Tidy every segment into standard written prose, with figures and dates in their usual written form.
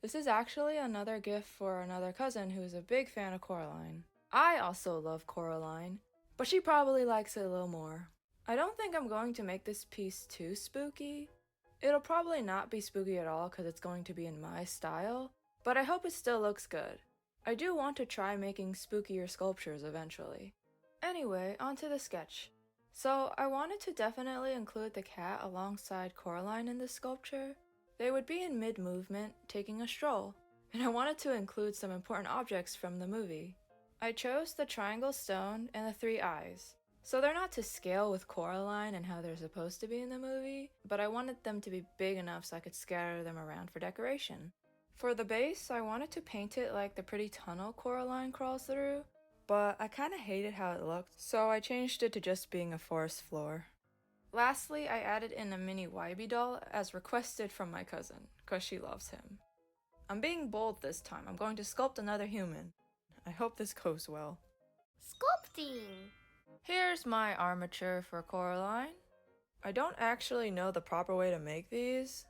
This is actually another gift for another cousin who's a big fan of Coraline. I also love Coraline, but she probably likes it a little more. I don't think I'm going to make this piece too spooky. It'll probably not be spooky at all because it's going to be in my style, but I hope it still looks good. I do want to try making spookier sculptures eventually. Anyway, onto the sketch. So I wanted to definitely include the cat alongside Coraline in this sculpture. They would be in mid-movement, taking a stroll, and I wanted to include some important objects from the movie. I chose the triangle stone and the 3 eyes. So they're not to scale with Coraline and how they're supposed to be in the movie, but I wanted them to be big enough so I could scatter them around for decoration. For the base, I wanted to paint it like the pretty tunnel Coraline crawls through, but I kinda hated how it looked, so I changed it to just being a forest floor. Lastly, I added in a mini Wybie doll as requested from my cousin, cause she loves him. I'm being bold this time, I'm going to sculpt another human. I hope this goes well. Sculpting! Here's my armature for Coraline. I don't actually know the proper way to make these.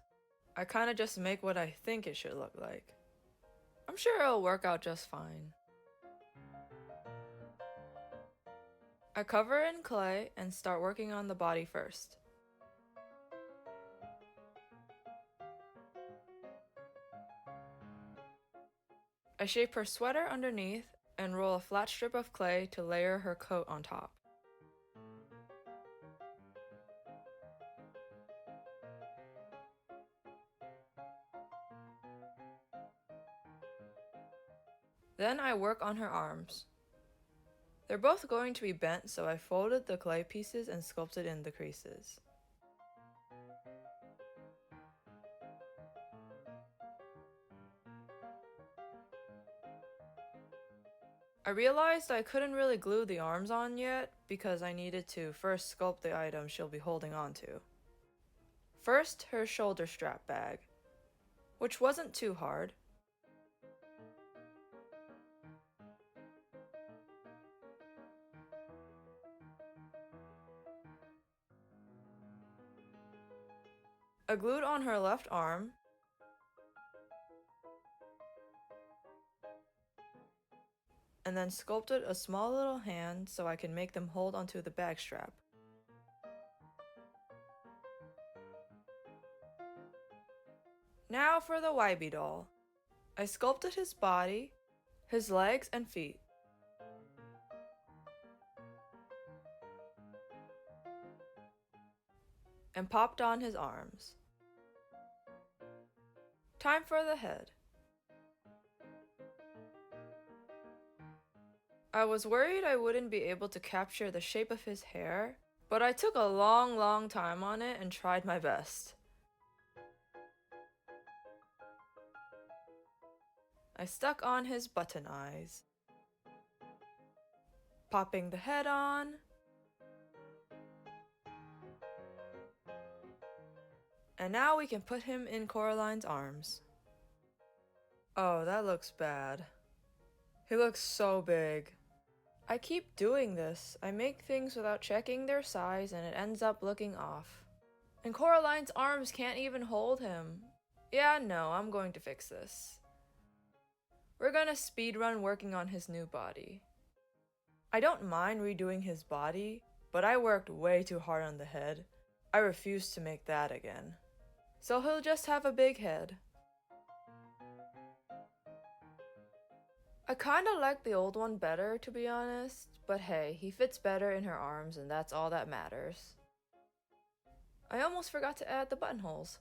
I kinda just make what I think it should look like. I'm sure it'll work out just fine. I cover it in clay and start working on the body first. I shape her sweater underneath and roll a flat strip of clay to layer her coat on top. Then I work on her arms. They're both going to be bent, so I folded the clay pieces and sculpted in the creases. I realized I couldn't really glue the arms on yet because I needed to first sculpt the item she'll be holding on to. First, her shoulder strap bag, which wasn't too hard. I glued on her left arm, and then sculpted a small little hand so I can make them hold onto the bag strap. Now for the Wybie doll. I sculpted his body, his legs and feet. And popped on his arms. Time for the head. I was worried I wouldn't be able to capture the shape of his hair, but I took a long time on it and tried my best. I stuck on his button eyes, popping the head on, and now we can put him in Coraline's arms. Oh, that looks bad. He looks so big. I keep doing this. I make things without checking their size and it ends up looking off. And Coraline's arms can't even hold him. Yeah, no, I'm going to fix this. We're gonna speedrun working on his new body. I don't mind redoing his body, but I worked way too hard on the head. I refuse to make that again. So he'll just have a big head. I kinda like the old one better, to be honest, but hey, he fits better in her arms and that's all that matters. I almost forgot to add the buttonholes.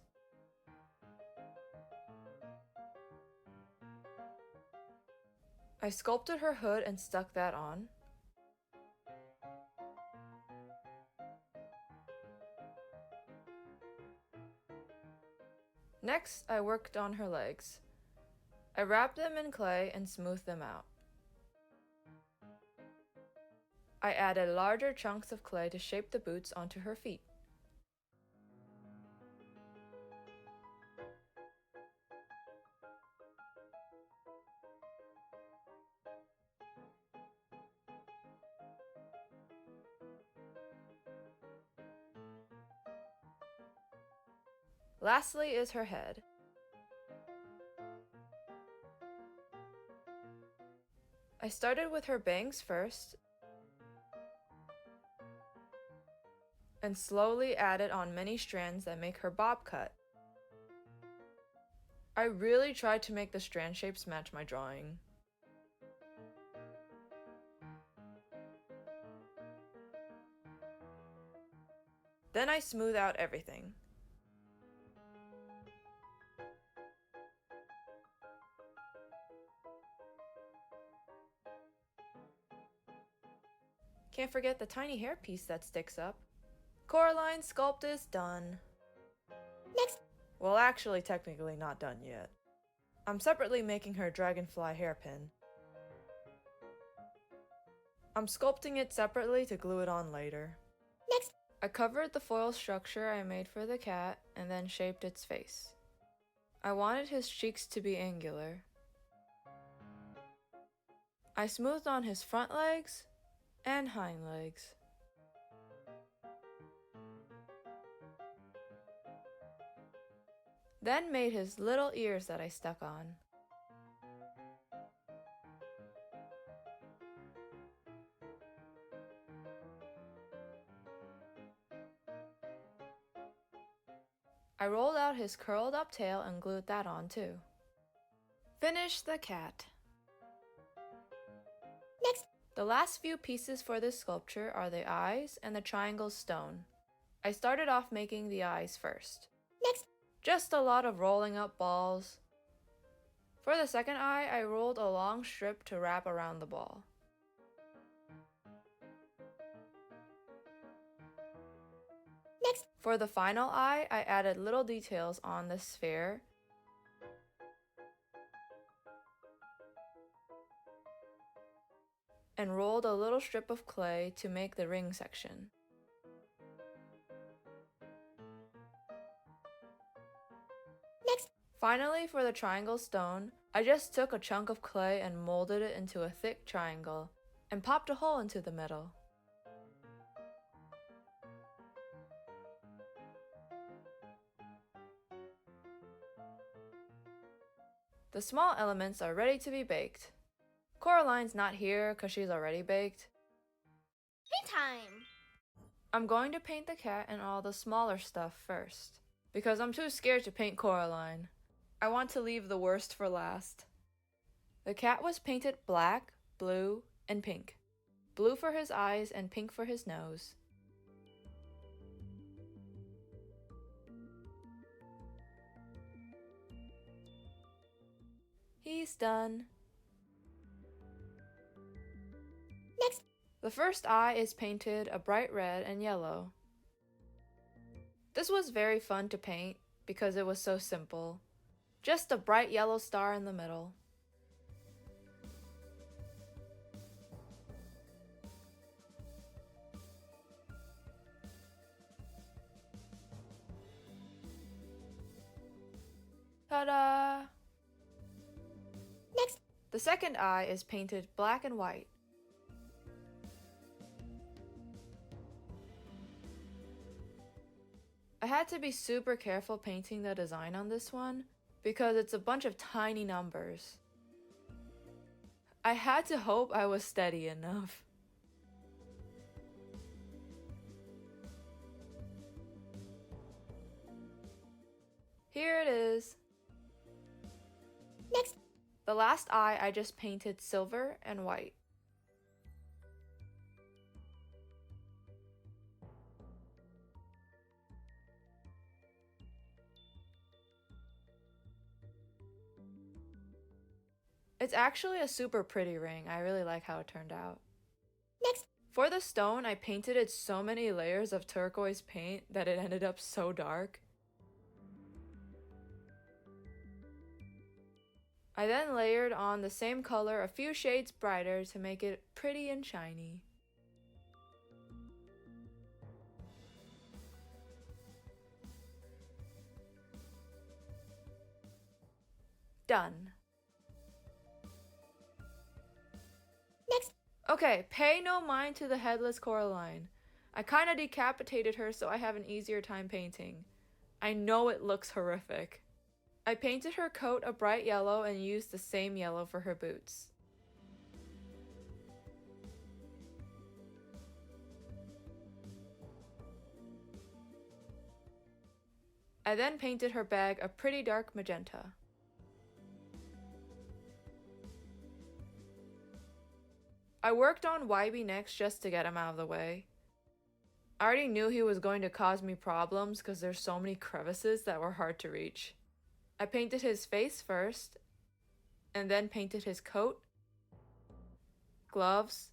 I sculpted her hood and stuck that on. Next, I worked on her legs. I wrapped them in clay and smoothed them out. I added larger chunks of clay to shape the boots onto her feet. Lastly is her head. I started with her bangs first, and slowly added on many strands that make her bob cut. I really tried to make the strand shapes match my drawing. Then I smooth out everything. Can't forget the tiny hairpiece that sticks up. Coraline sculpt is done. Next. Well, actually, technically not done yet. I'm separately making her dragonfly hairpin. I'm sculpting it separately to glue it on later. Next. I covered the foil structure I made for the cat and then shaped its face. I wanted his cheeks to be angular. I smoothed on his front legs and hind legs. Then made his little ears that I stuck on. I rolled out his curled up tail and glued that on too. Finish the cat. Next. The last few pieces for this sculpture are the eyes and the triangle stone. I started off making the eyes first. Next. Just a lot of rolling up balls. For the second eye, I rolled a long strip to wrap around the ball. Next. For the final eye, I added little details on the sphere and rolled a little strip of clay to make the ring section. Next. Finally, for the triangle stone, I just took a chunk of clay and molded it into a thick triangle and popped a hole into the middle. The small elements are ready to be baked. Coraline's not here because she's already baked. Paint time. I'm going to paint the cat and all the smaller stuff first, because I'm too scared to paint Coraline. I want to leave the worst for last. The cat was painted black, blue, and pink. Blue for his eyes and pink for his nose. He's done. Next. The first eye is painted a bright red and yellow. This was very fun to paint because it was so simple. Just a bright yellow star in the middle. Ta-da! Next. The second eye is painted black and white. I had to be super careful painting the design on this one because it's a bunch of tiny numbers. I had to hope I was steady enough. Here it is. Next. The last eye I just painted silver and white. It's actually a super pretty ring. I really like how it turned out. Next. For the stone, I painted it so many layers of turquoise paint that it ended up so dark. I then layered on the same color a few shades brighter to make it pretty and shiny. Done. Next. Okay, pay no mind to the headless Coraline. I kinda decapitated her so I have an easier time painting. I know it looks horrific. I painted her coat a bright yellow and used the same yellow for her boots. I then painted her bag a pretty dark magenta. I worked on YB next just to get him out of the way. I already knew he was going to cause me problems because there's so many crevices that were hard to reach. I painted his face first, and then painted his coat, gloves,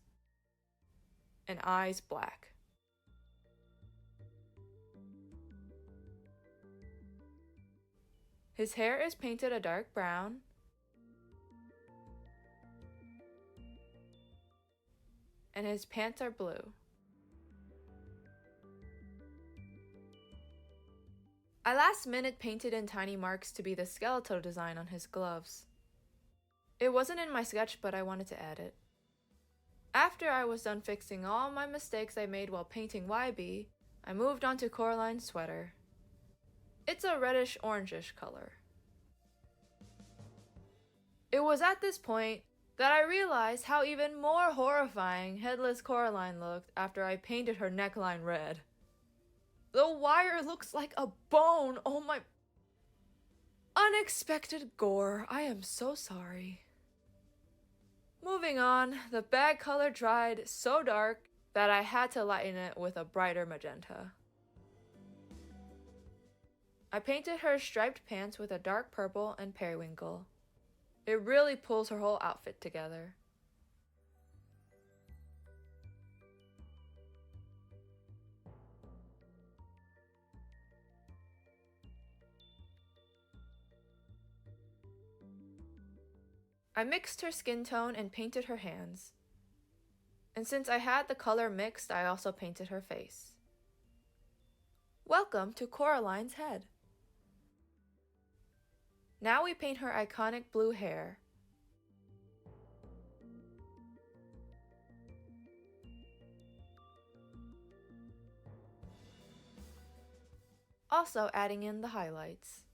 and eyes black. His hair is painted a dark brown, and his pants are blue. I last minute painted in tiny marks to be the skeletal design on his gloves. It wasn't in my sketch, but I wanted to add it. After I was done fixing all my mistakes I made while painting YB, I moved on to Coraline's sweater. It's a reddish orangish color. It was at this point that I realized how even more horrifying headless Coraline looked after I painted her neckline red. The wire looks like a bone. Oh my... Unexpected gore. I am so sorry. Moving on, the bag color dried so dark that I had to lighten it with a brighter magenta. I painted her striped pants with a dark purple and periwinkle. It really pulls her whole outfit together. I mixed her skin tone and painted her hands. And since I had the color mixed, I also painted her face. Welcome to Coraline's head. Now we paint her iconic blue hair. Also adding in the highlights.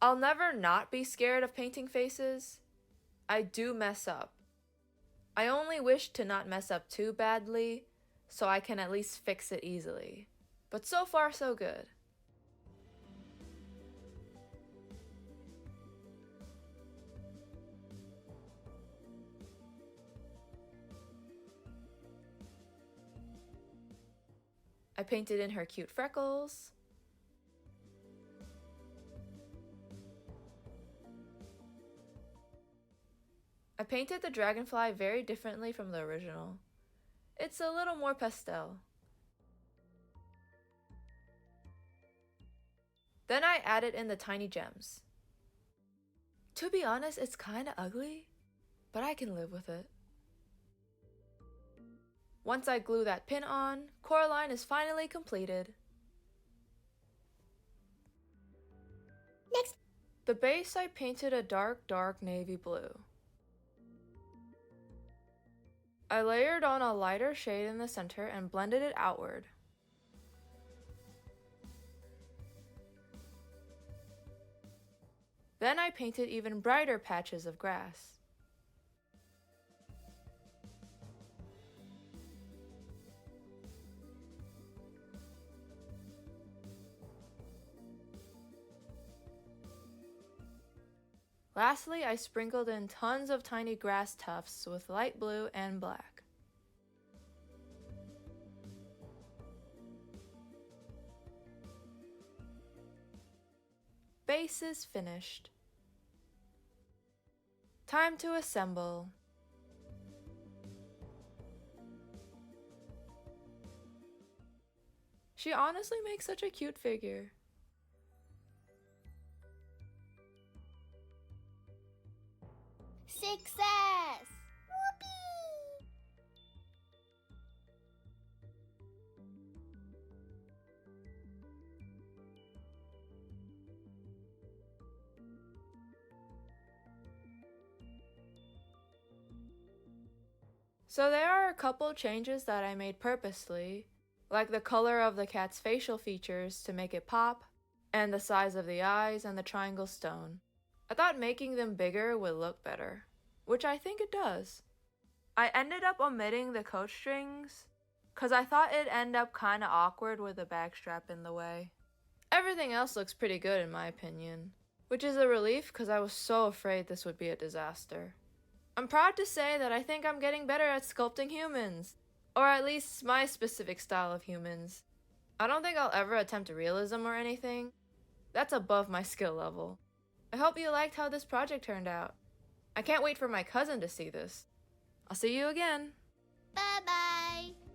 I'll never not be scared of painting faces. I do mess up. I only wish to not mess up too badly, so I can at least fix it easily. But so far, so good. I painted in her cute freckles. I painted the dragonfly very differently from the original. It's a little more pastel. Then I added in the tiny gems. To be honest, it's kinda ugly, but I can live with it. Once I glue that pin on, Coraline is finally completed. Next. The base I painted a dark navy blue. I layered on a lighter shade in the center and blended it outward. Then I painted even brighter patches of grass. Lastly, I sprinkled in tons of tiny grass tufts with light blue and black. Base is finished. Time to assemble. She honestly makes such a cute figure. Success! Whoopee! So there are a couple changes that I made purposely, like the color of the cat's facial features to make it pop, and the size of the eyes and the triangle stone. I thought making them bigger would look better, which I think it does. I ended up omitting the coat strings because I thought it'd end up kind of awkward with the back strap in the way. Everything else looks pretty good in my opinion, which is a relief because I was so afraid this would be a disaster. I'm proud to say that I think I'm getting better at sculpting humans, or at least my specific style of humans. I don't think I'll ever attempt realism or anything. That's above my skill level. I hope you liked how this project turned out. I can't wait for my cousin to see this. I'll see you again. Bye-bye.